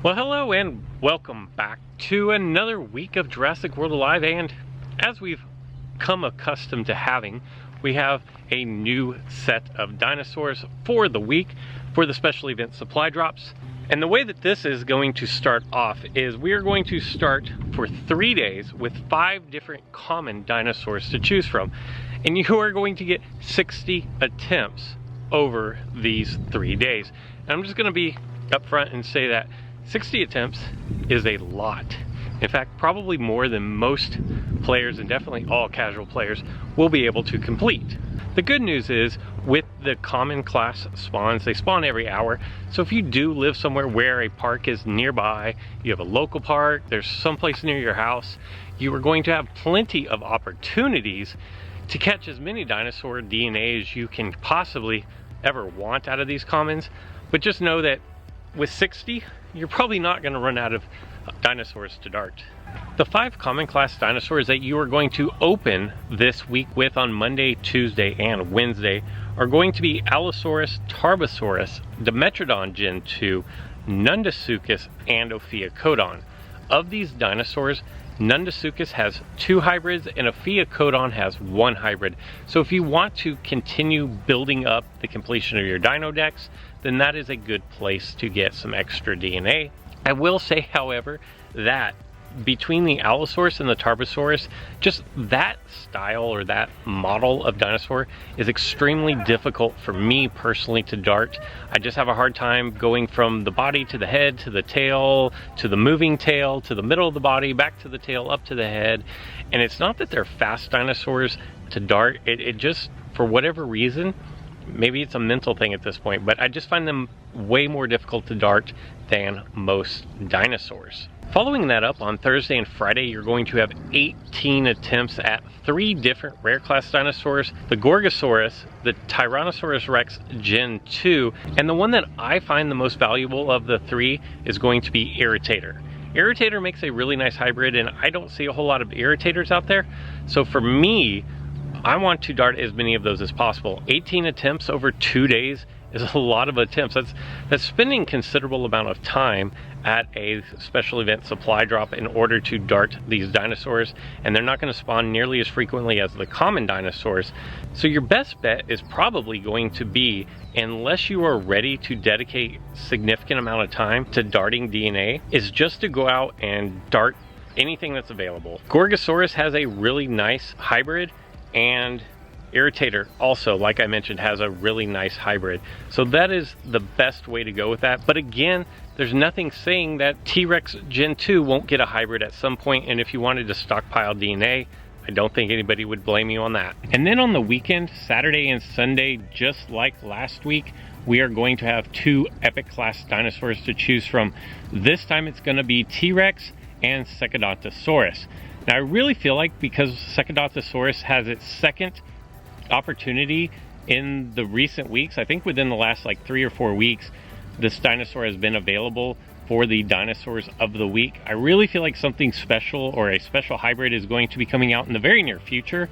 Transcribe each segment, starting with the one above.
Well, hello and welcome back to another week of Jurassic World Alive, and as we've come accustomed to having, we have a new set of dinosaurs for the week for the special event supply drops. And the way that this is going to start off is we are going to start for 3 days with 5 different common dinosaurs to choose from, and you are going to get 60 attempts over these 3 days. And I'm just going to be upfront and say that 60 attempts is a lot. In fact, probably more than most players, and definitely all casual players, will be able to complete. The good news is, with the common class spawns, they spawn every hour. So if you do live somewhere where a park is nearby, you have a local park, there's someplace near your house, you are going to have plenty of opportunities to catch as many dinosaur DNA as you can possibly ever want out of these commons. But just know that with 60, you're probably not going to run out of dinosaurs to dart. The 5 common class dinosaurs that you are going to open this week with on Monday, Tuesday, and Wednesday are going to be Allosaurus, Tarbosaurus, Dimetrodon Gen 2, Nundasuchus, and Ophiocodon. Of these dinosaurs, Nundasuchus has 2 hybrids and Ophiocodon has 1 hybrid. So if you want to continue building up the completion of your dino decks, then that is a good place to get some extra DNA. I will say, however, that between the Allosaurus and the Tarbosaurus, just that style or that model of dinosaur is extremely difficult for me personally to dart. I just have a hard time going from the body to the head, to the tail, to the moving tail, to the middle of the body, back to the tail, up to the head. And it's not that they're fast dinosaurs to dart, it just, for whatever reason, maybe it's a mental thing at this point, but I just find them way more difficult to dart than most dinosaurs. Following that up, on Thursday and Friday, you're going to have 18 attempts at 3 different rare class dinosaurs: the Gorgosaurus, the Tyrannosaurus Rex Gen 2, and the one that I find the most valuable of the 3 is going to be Irritator. Irritator makes a really nice hybrid, and I don't see a whole lot of Irritators out there. So for me, I want to dart as many of those as possible. 18 attempts over 2 days is a lot of attempts. That's spending considerable amount of time at a special event supply drop in order to dart these dinosaurs, and they're not going to spawn nearly as frequently as the common dinosaurs. So your best bet is probably going to be, unless you are ready to dedicate significant amount of time to darting DNA, is just to go out and dart anything that's available. Gorgosaurus has a really nice hybrid, and Irritator also, like I mentioned, has a really nice hybrid. So that is the best way to go with that. But again, there's nothing saying that T-Rex Gen 2 won't get a hybrid at some point, and if you wanted to stockpile DNA, I don't think anybody would blame you on that. And then on the weekend, Saturday and Sunday, just like last week, we are going to have 2 epic class dinosaurs to choose from. This time it's going to be T-Rex and Secodontosaurus. Now I really feel like, because Secodontosaurus has its second opportunity in the recent weeks, I think within the last like 3 or 4 weeks, this dinosaur has been available for the dinosaurs of the week. I really feel like something special, or a special hybrid, is going to be coming out in the very near future.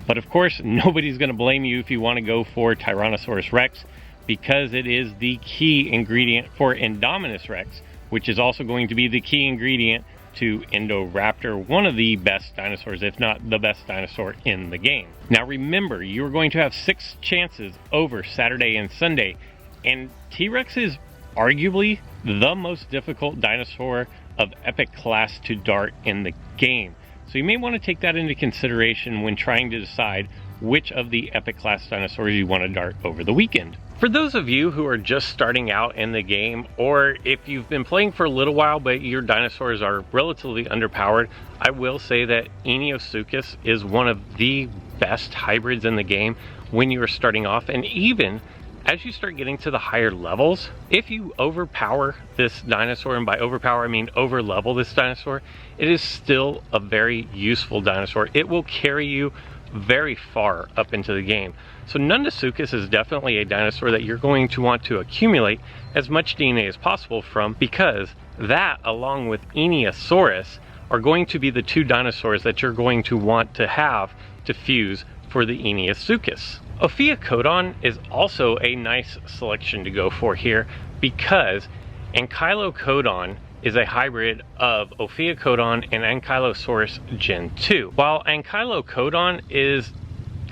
But of course, nobody's going to blame you if you want to go for Tyrannosaurus Rex, because it is the key ingredient for Indominus Rex, which is also going to be the key ingredient to Indoraptor, one of the best dinosaurs, if not the best dinosaur in the game. Now remember, you're going to have 6 chances over Saturday and Sunday, and T-Rex is arguably the most difficult dinosaur of epic class to dart in the game. So you may want to take that into consideration when trying to decide which of the epic class dinosaurs you want to dart over the weekend. For those of you who are just starting out in the game, or if you've been playing for a little while but your dinosaurs are relatively underpowered, I will say that Eneosuchus is one of the best hybrids in the game when you are starting off. And even as you start getting to the higher levels, if you overpower this dinosaur, and by overpower I mean over level this dinosaur, it is still a very useful dinosaur. It will carry you very far up into the game. So Nundasuchus is definitely a dinosaur that you're going to want to accumulate as much DNA as possible from, because that, along with Eneosaurus, are going to be the 2 dinosaurs that you're going to want to have to fuse for the Eneosuchus. Ophiocodon is also a nice selection to go for here, because Ankylocodon is a hybrid of Ophiocodon and Ankylosaurus Gen 2. While Ankylocodon is,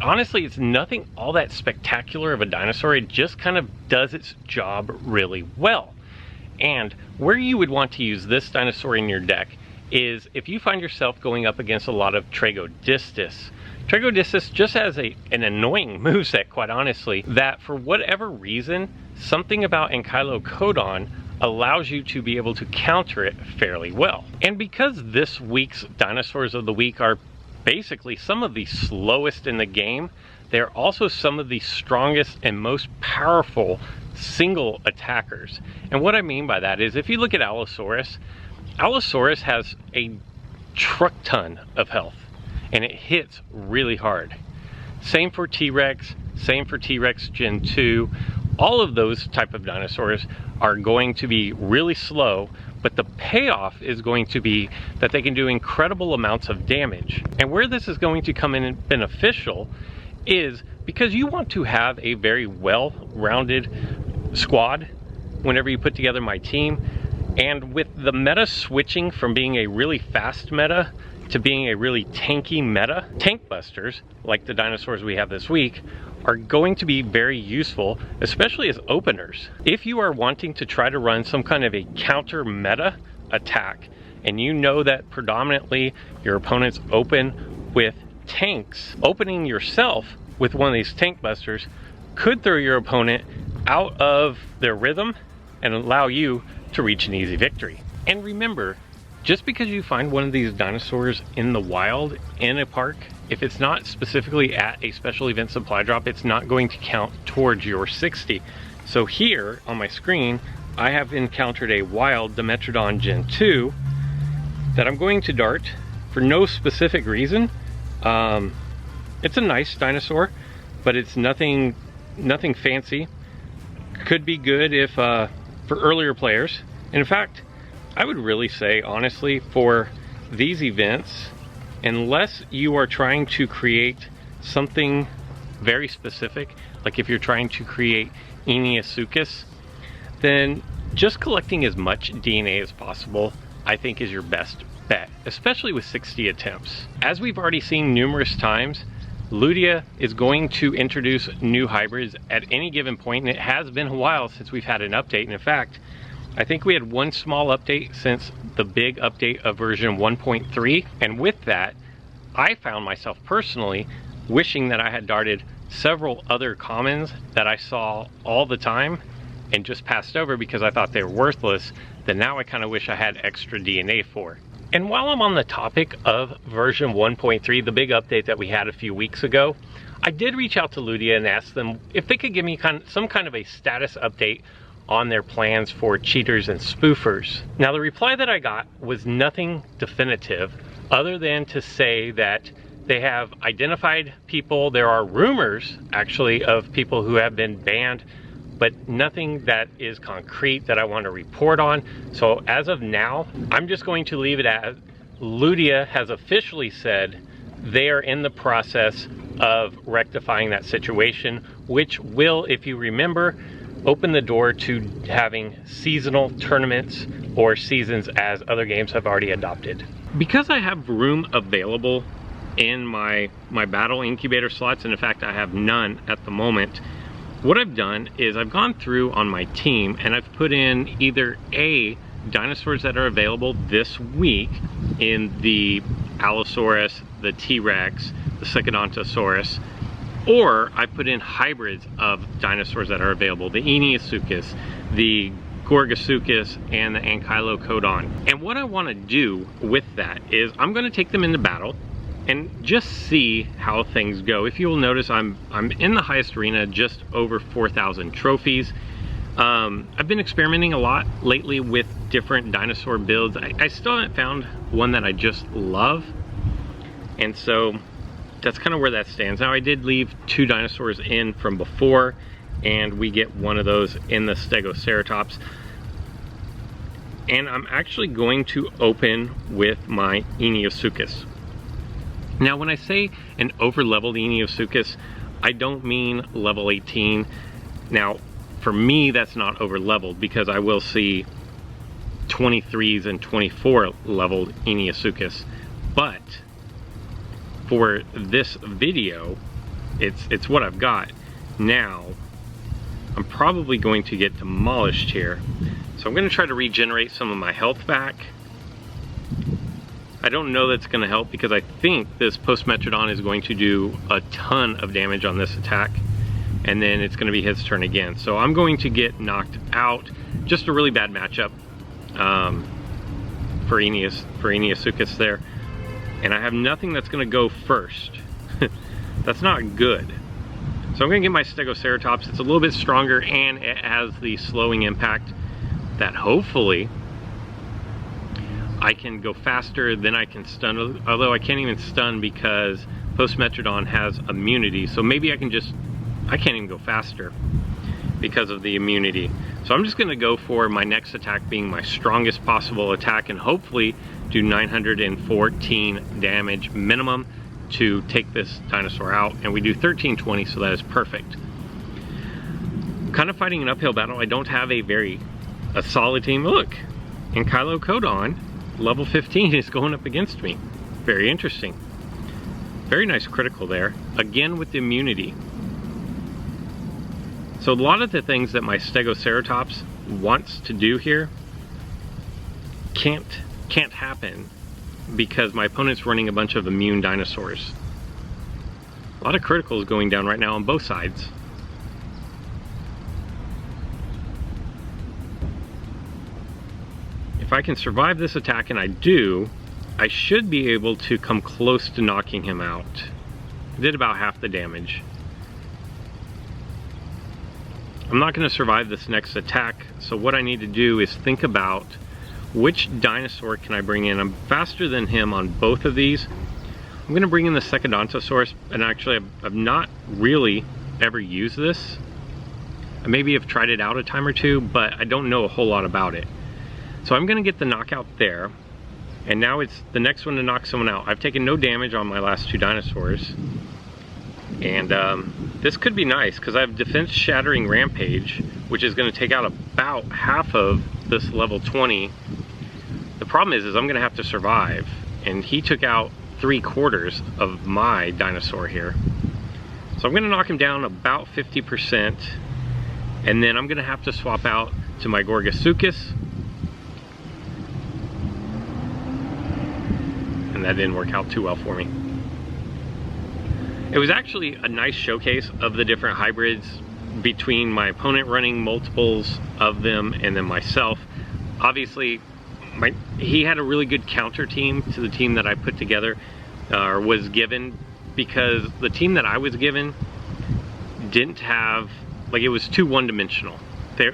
honestly, it's nothing all that spectacular of a dinosaur. It just kind of does its job really well. And where you would want to use this dinosaur in your deck is if you find yourself going up against a lot of Tragodistus. Tragodistus just has an annoying moveset, quite honestly, that for whatever reason, something about Ankylocodon allows you to be able to counter it fairly well. And because this week's dinosaurs of the week are basically some of the slowest in the game, they're also some of the strongest and most powerful single attackers. And what I mean by that is if you look at Allosaurus, Allosaurus has a truck ton of health and it hits really hard. Same for T-Rex, same for T-Rex Gen 2. All of those type of dinosaurs are going to be really slow, but the payoff is going to be that they can do incredible amounts of damage. And where this is going to come in beneficial is because you want to have a very well-rounded squad whenever you put together my team. And with the meta switching from being a really fast meta to being a really tanky meta, tank busters, like the dinosaurs we have this week, are going to be very useful, especially as openers. If you are wanting to try to run some kind of a counter meta attack, and you know that predominantly your opponents open with tanks, opening yourself with one of these tank busters could throw your opponent out of their rhythm and allow you to reach an easy victory. And remember, just because you find one of these dinosaurs in the wild in a park, if it's not specifically at a special event supply drop, it's not going to count towards your 60. So here on my screen, I have encountered a wild Dimetrodon Gen 2 that I'm going to dart for no specific reason. It's a nice dinosaur, but it's nothing fancy. Could be good if for earlier players. And in fact, I would really say, honestly, for these events, unless you are trying to create something very specific, like if you're trying to create Eniasuchus, then just collecting as much DNA as possible, I think, is your best bet, especially with 60 attempts. As we've already seen numerous times, Ludia is going to introduce new hybrids at any given point, and it has been a while since we've had an update. And in fact, I think we had one small update since the big update of version 1.3, and with that, I found myself personally wishing that I had darted several other commons that I saw all the time and just passed over because I thought they were worthless, that now I kind of wish I had extra DNA for. And while I'm on the topic of version 1.3, the big update that we had a few weeks ago, I did reach out to Ludia and ask them if they could give me some kind of a status update on their plans for cheaters and spoofers. Now, the reply that I got was nothing definitive other than to say that they have identified people. There are rumors, actually, of people who have been banned, but nothing that is concrete that I want to report on. So as of now, I'm just going to leave it at Ludia has officially said they are in the process of rectifying that situation, which will, if you remember, open the door to having seasonal tournaments or seasons as other games have already adopted. Because I have room available in my battle incubator slots, and in fact I have none at the moment, what I've done is I've gone through on my team and I've put in either A, dinosaurs that are available this week in the Allosaurus, the T-Rex, the Secodontosaurus, or I put in hybrids of dinosaurs that are available, the Eniasuchus, the Gorgosuchus, and the Ankylocodon. And what I want to do with that is I'm going to take them into battle and just see how things go. If you'll notice, I'm in the highest arena, just over 4,000 trophies. I've been experimenting a lot lately with different dinosaur builds. I still haven't found one that I just love, and so that's kind of where that stands. Now, I did leave 2 dinosaurs in from before, and we get one of those in the Stegoceratops. And I'm actually going to open with my Eniasuchus. Now, when I say an over-leveled Eniasuchus, I don't mean level 18. Now, for me, that's not over-leveled because I will see 23s and 24 leveled Eniasuchus, but for this video, it's what I've got. Now, I'm probably going to get demolished here. So I'm going to try to regenerate some of my health back. I don't know that's going to help because I think this Post-Metrodon is going to do a ton of damage on this attack. And then it's going to be his turn again. So I'm going to get knocked out. Just a really bad matchup for Eniasuchus there. And I have nothing that's going to go first. That's not good. So I'm going to get my Stegoceratops. It's a little bit stronger and it has the slowing impact that hopefully I can go faster than I can stun. Although I can't even stun because Post-Metrodon has immunity. So maybe I can't even go faster because of the immunity. So I'm just going to go for my next attack being my strongest possible attack and hopefully do 914 damage minimum to take this dinosaur out. And we do 1320, so that is perfect. Kind of fighting an uphill battle. I don't have a solid team. Look, and Kylocodon, level 15, is going up against me. Very interesting. Very nice critical there. Again with the immunity. So a lot of the things that my Stegoceratops wants to do here can't happen because my opponent's running a bunch of immune dinosaurs. A lot of criticals going down right now on both sides. If I can survive this attack, and I do, I should be able to come close to knocking him out. I did about half the damage. I'm not going to survive this next attack, so what I need to do is think about which dinosaur can I bring in. I'm faster than him on both of these. I'm going to bring in the Secodontosaurus, and actually I've not really ever used this. I maybe have tried it out a time or two, but I don't know a whole lot about it. So I'm going to get the knockout there, and now it's the next one to knock someone out. I've taken no damage on my last two dinosaurs, and this could be nice because I have Defense Shattering Rampage, which is going to take out about half of this level 20. The problem is I'm going to have to survive, and he took out 3/4 of my dinosaur here. So I'm going to knock him down about 50%, and then I'm going to have to swap out to my Gorgosuchus. And that didn't work out too well for me. It was actually a nice showcase of the different hybrids between my opponent running multiples of them and then myself. Obviously, he had a really good counter team to the team that I put together, or was given, because the team that I was given didn't have, like, it was too one-dimensional.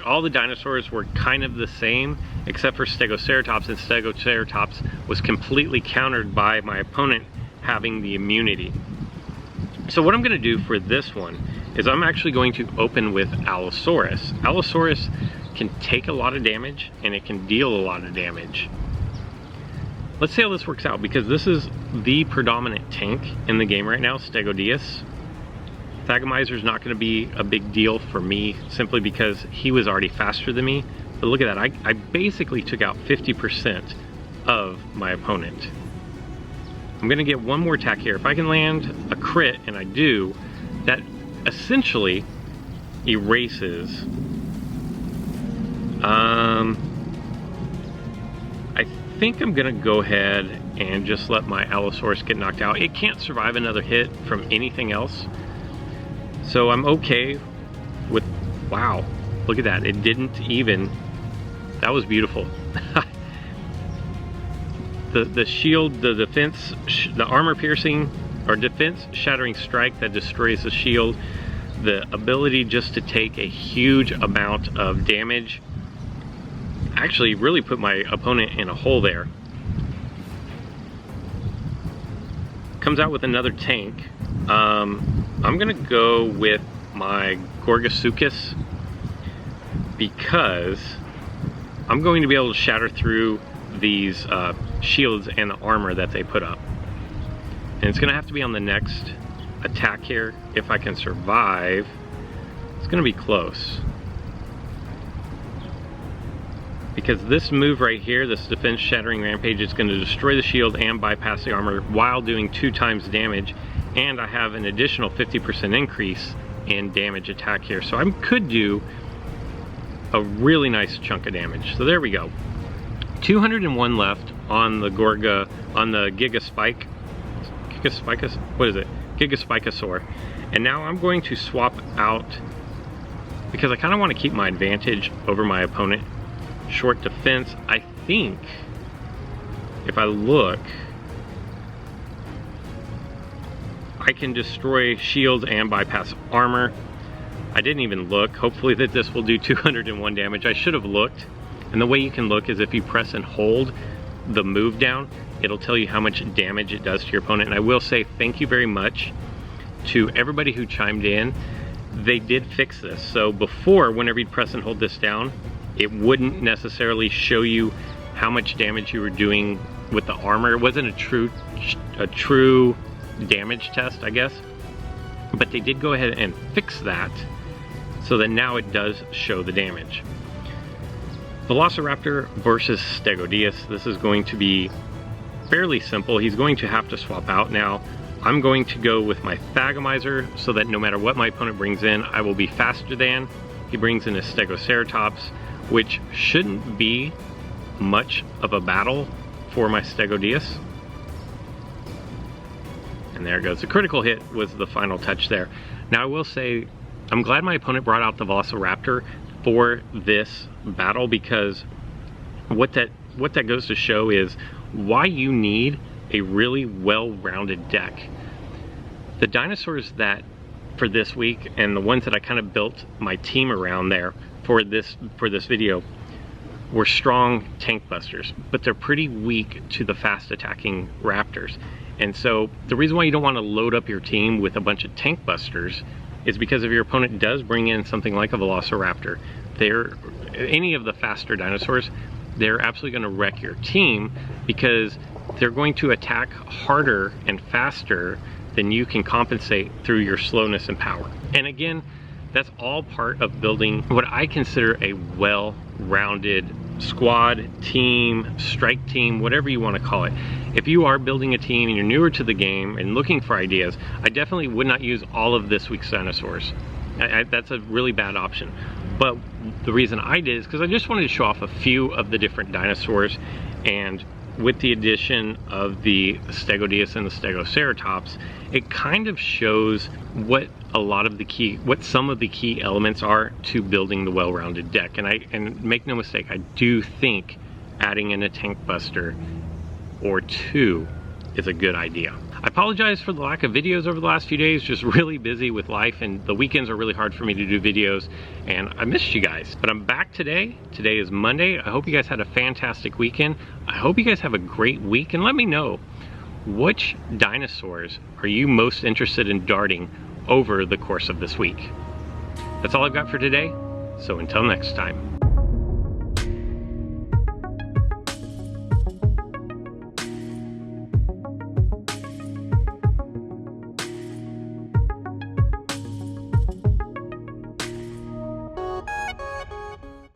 All the dinosaurs were kind of the same, except for Stegoceratops, and Stegoceratops was completely countered by my opponent having the immunity. So what I'm going to do for this one is I'm actually going to open with Allosaurus. Allosaurus can take a lot of damage and it can deal a lot of damage. Let's see how this works out, because this is the predominant tank in the game right now, Stegodius. Thagomizer is not going to be a big deal for me simply because he was already faster than me. But look at that, I basically took out 50% of my opponent. I'm going to get one more attack here. If I can land a crit, and I do, that essentially erases. I think I'm going to go ahead and just let my Allosaurus get knocked out. It can't survive another hit from anything else. So I'm okay with, wow, look at that. It didn't even, that was beautiful. The shield, the defense, the armor piercing, or defense shattering strike that destroys the shield, the ability just to take a huge amount of damage, actually really put my opponent in a hole there. Comes out with another tank. I'm gonna go with my Gorgosuchus because I'm going to be able to shatter through these shields and the armor that they put up. And it's gonna have to be on the next attack here. If I can survive, it's gonna be close. because this move right here, this defense shattering rampage, is going to destroy the shield and bypass the armor while doing 2 times damage, and I have an additional 50% increase in damage attack here, so I could do a really nice chunk of damage. So there we go. 201 left on the Gorga, on the Gigaspikosaur. And now I'm going to swap out, because I kind of want to keep my advantage over my opponent. Short defense. I think if I look, I can destroy shields and bypass armor. I didn't even look. Hopefully that this will do 201 damage. I should have looked. And the way you can look is if you press and hold the move down, it'll tell you how much damage it does to your opponent. And I will say thank you very much to everybody who chimed in. They did fix this. So before, whenever you'd press and hold this down, it wouldn't necessarily show you how much damage you were doing with the armor. It wasn't a true damage test, I guess. But they did go ahead and fix that so that now it does show the damage. Velociraptor versus Stegodius. This is going to be fairly simple. He's going to have to swap out now. I'm going to go with my Thagomizer so that no matter what my opponent brings in, I will be faster than. He brings in his Stegoceratops, which shouldn't be much of a battle for my Stegodius. And there it goes. The critical hit was the final touch there. Now I will say, I'm glad my opponent brought out the Velociraptor for this battle, because what that goes to show is why you need a really well-rounded deck. The dinosaurs that for this week, and the ones that I kind of built my team around there for this video, were strong tank busters, but they're pretty weak to the fast attacking raptors. And so the reason why you don't want to load up your team with a bunch of tank busters is because if your opponent does bring in something like a Velociraptor, any of the faster dinosaurs, they're absolutely going to wreck your team, because they're going to attack harder and faster than you can compensate through your slowness and power. And again, that's all part of building what I consider a well-rounded squad, team, strike team, whatever you want to call it. If you are building a team and you're newer to the game and looking for ideas, I definitely would not use all of this week's dinosaurs. That's a really bad option. But the reason I did is because I just wanted to show off a few of the different dinosaurs, and with the addition of the Stegodius and the Stegoceratops, it kind of shows what some of the key elements are to building the well-rounded deck. And make no mistake, I do think adding in a tank buster or 2 is a good idea. I apologize for the lack of videos over the last few days, just really busy with life, and the weekends are really hard for me to do videos, and I missed you guys. But I'm back today. Today is Monday. I hope you guys had a fantastic weekend. I hope you guys have a great week, and let me know, which dinosaurs are you most interested in darting over the course of this week? That's all I've got for today, so until next time.